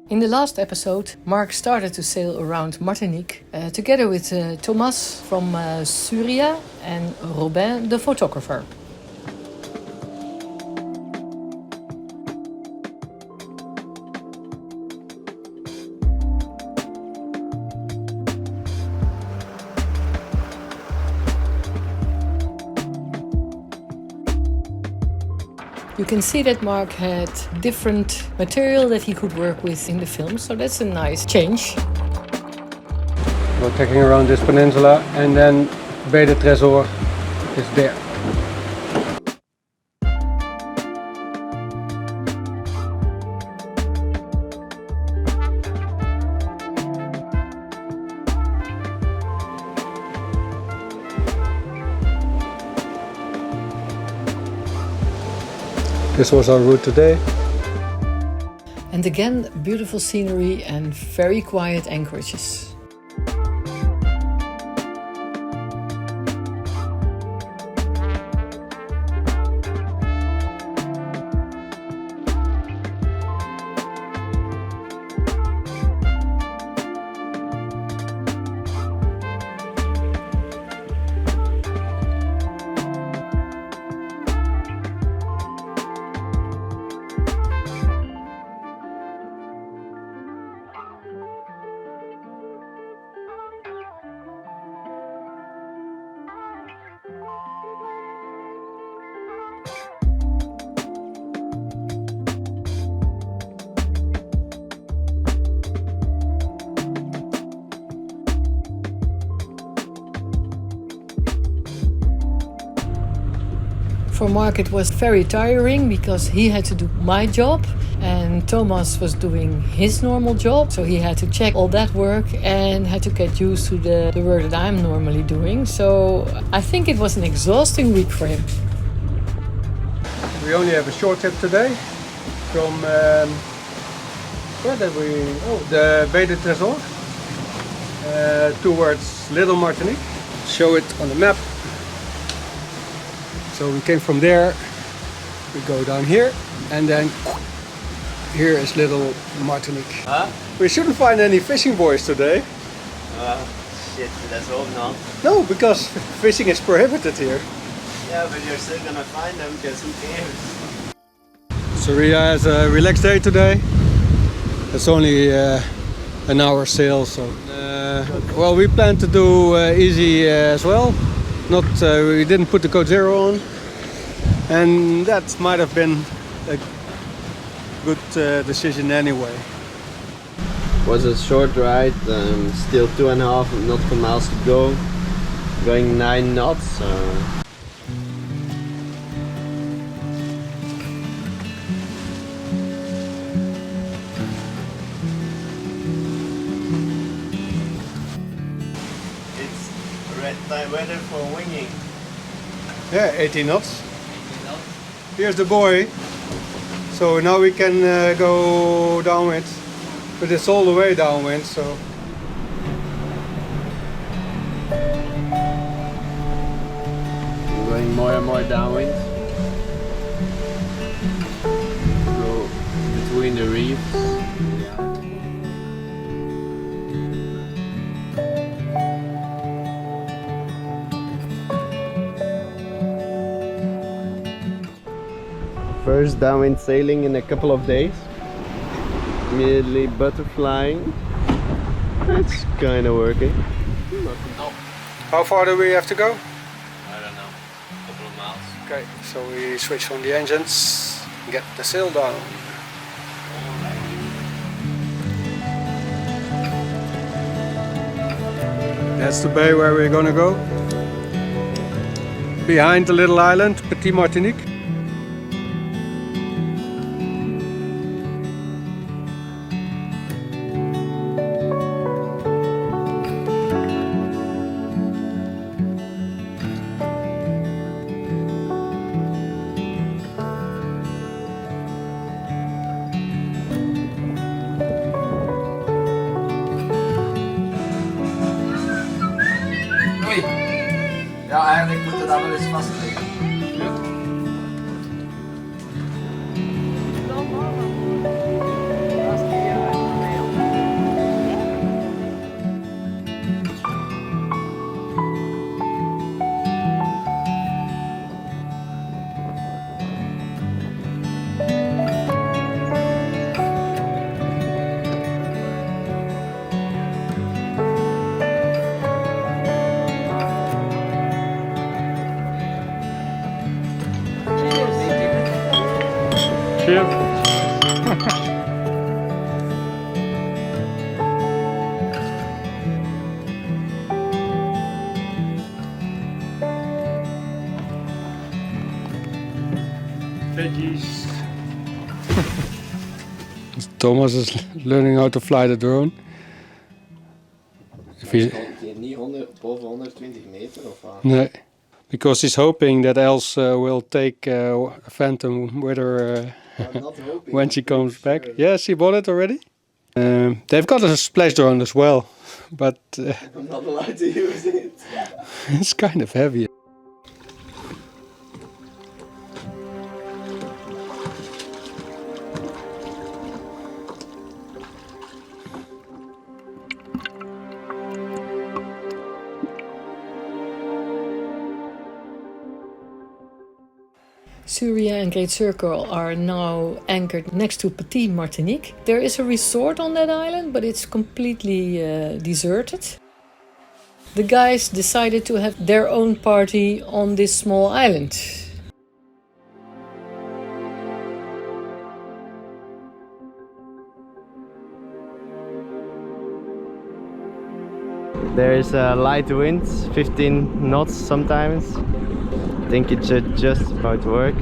In the last episode, Mark started to sail around Martinique together with Thomas from Syria and Robin, the photographer. You can see that Mark had different material that he could work with in the film, so that's a nice change. We're taking around this peninsula and then Petite is there. This was our route today. And again, beautiful scenery and very quiet anchorages. For Mark it was very tiring because he had to do my job and Thomas was doing his normal job. So he had to check all that work and had to get used to the work that I'm normally doing. So I think it was an exhausting week for him. We only have a short trip today from where did we? Oh, the Petite towards Little Martinique. Show it on the map. So we came from there, we go down here, and then here is Little Martinique. Huh? We shouldn't find any fishing boys today. Shit, let's hope not. No, because fishing is prohibited here. Yeah, but you're still gonna find them, because who cares? Syria has a relaxed day today. It's only an hour sail, so... well, we plan to do easy as well. Not, we didn't put the code 0 on, and that might have been a good decision anyway. Was a short ride, still 2.5 nautical miles to go, going 9 knots. Red weather for winging. Yeah, 18 knots. Here's the buoy. So now we can go downwind, but it's all the way downwind, so... Going more and more downwind. Go between the reefs. First downwind sailing in a couple of days. Immediately butterflying. It's kind of working. How far do we have to go? I don't know, a couple of miles. Okay, so we switch on the engines, get the sail down. That's the bay where we're gonna go. Behind the little island, Petite Martinique. Ja, eigenlijk moet het dan wel eens vastleggen. Ja. Cheers. Veggies. Thomas is learning how to fly the drone. If he... Niet boven 120 meter of wat? Nee. Because he's hoping that Els will take Phantom with her when she comes back. Sure. Yeah, she bought it already. They've got a splash drone as well, but I'm not allowed to use it. It's kind of heavy. Surya and Greatcircle are now anchored next to Petite, Martinique. There is a resort on that island, but it's completely deserted. The guys decided to have their own party on this small island. There is a light wind, 15 knots sometimes. I think it should just about work.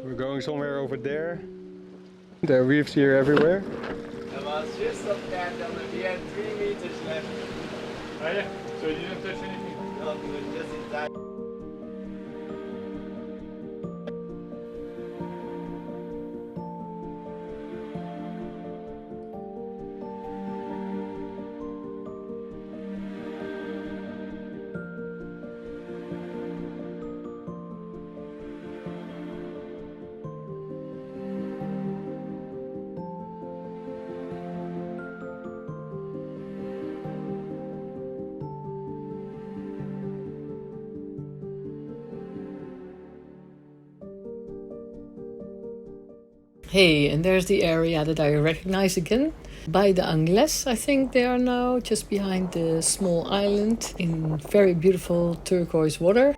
We're going somewhere over there. There are reefs here everywhere. I was just up there and we had 3 meters left. Oh yeah, so you didn't touch anything? No, we were just in time. Hey, and there's the area that I recognize again. By the Angles, I think they are now, just behind the small island in very beautiful turquoise water.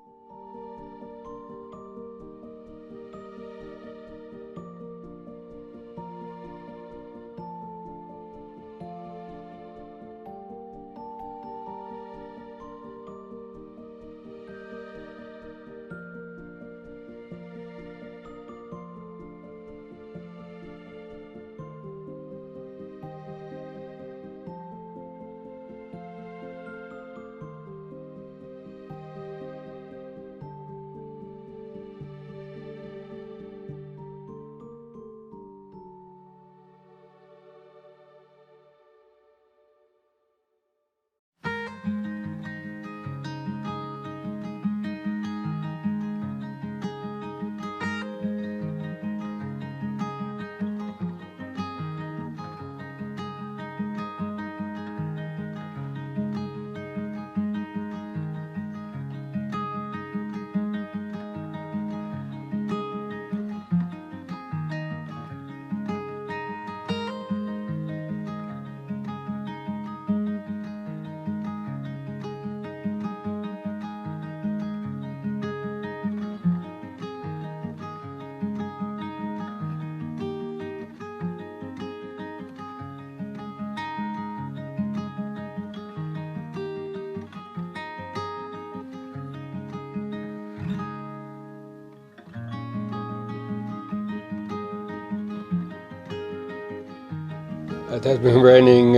It has been raining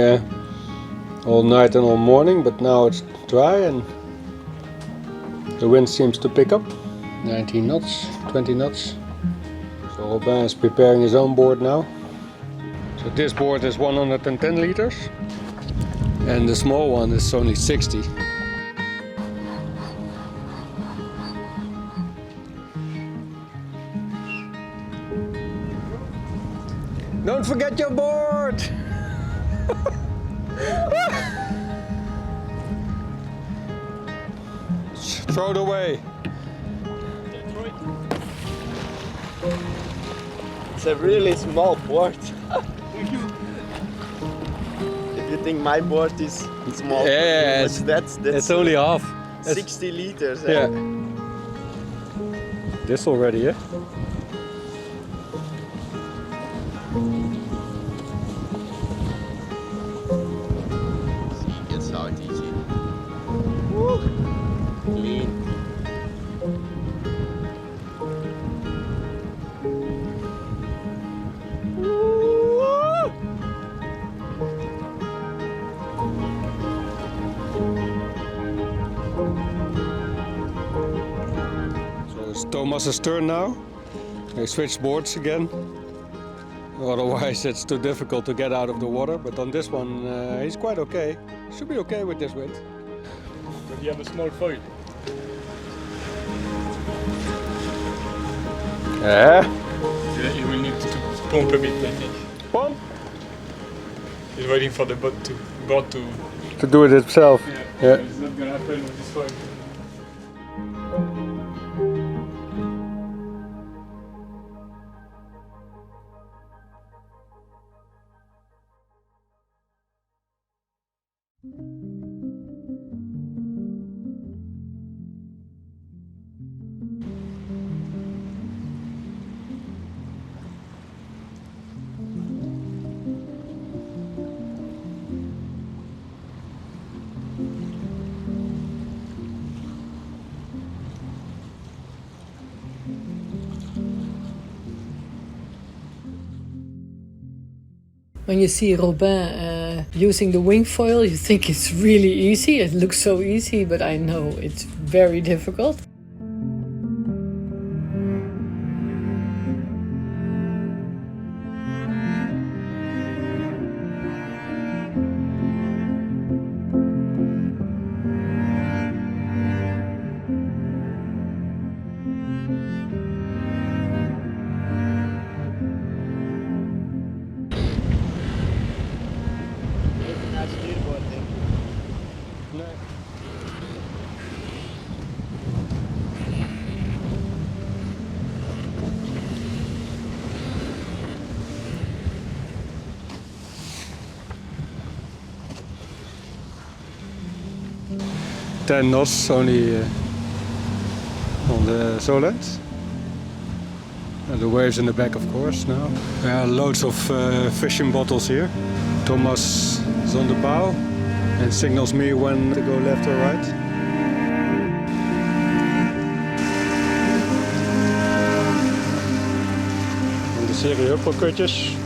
all night and all morning, but now it's dry and the wind seems to pick up. 19 knots, 20 knots. So Robin is preparing his own board now. So this board is 110 liters and the small one is only 60. Don't forget your board! Throw it away. It's a really small board. If you think my board is small, Yeah, that's it's only half. 60 liters. Yeah. This already, yeah? See, it gets out easy. Woo! Clean. It's Thomas's turn now. They switch boards again. Otherwise it's too difficult to get out of the water, but on this one he's quite okay. Should be okay with this wind. But you have a small foil. Yeah. You will need to pump a bit, I think. Pump? He's waiting for the board to To do it himself. Yeah. It's not gonna happen with this foil. When you see Robin using the wing foil, you think it's really easy. It looks so easy, but I know it's very difficult. 10 knots only on the Solent. And the waves in the back, of course, now. There are loads of fishing bottles here. Thomas is on the bow and signals me when to go left or right. En de serie huppelkutjes.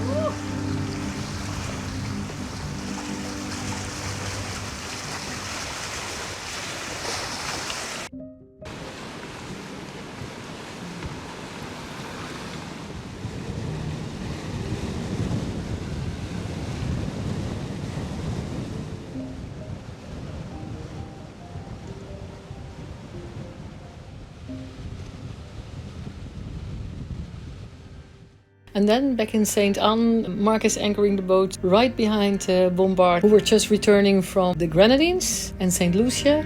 And then back in St. Anne, Mark is anchoring the boat right behind Bombard, who were just returning from the Grenadines and St. Lucia.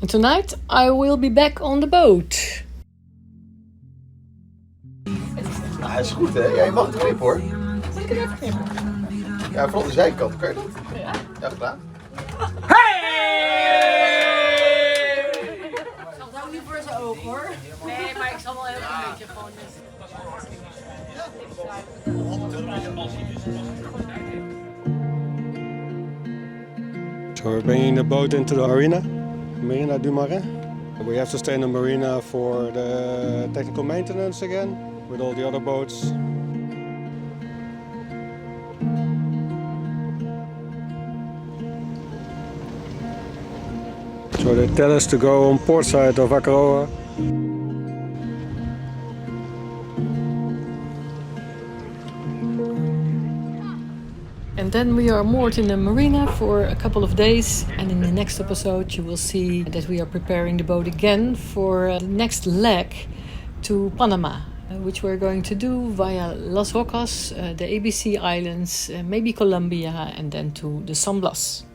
And tonight I will be back on the boat. Nou, hij is goed, hè? Ja, je mag het knippen, hoor. Zal ik het even knippen? Ja, vooral de zijkant. Kan je dat? Ja. Ja, gedaan. Ik zal het ook niet voor zijn oog, hoor. Nee, maar ik zal wel heel een beetje gewoon... So we're bringing the boat into the Marina du Marin. We have to stay in the marina for the technical maintenance again with all the other boats. So they tell us to go on port side of Akaroa. And then we are moored in the marina for a couple of days. And in the next episode you will see that we are preparing the boat again for the next leg to Panama, which we're going to do via Las Rocas, the ABC Islands, maybe Colombia, and then to the San Blas.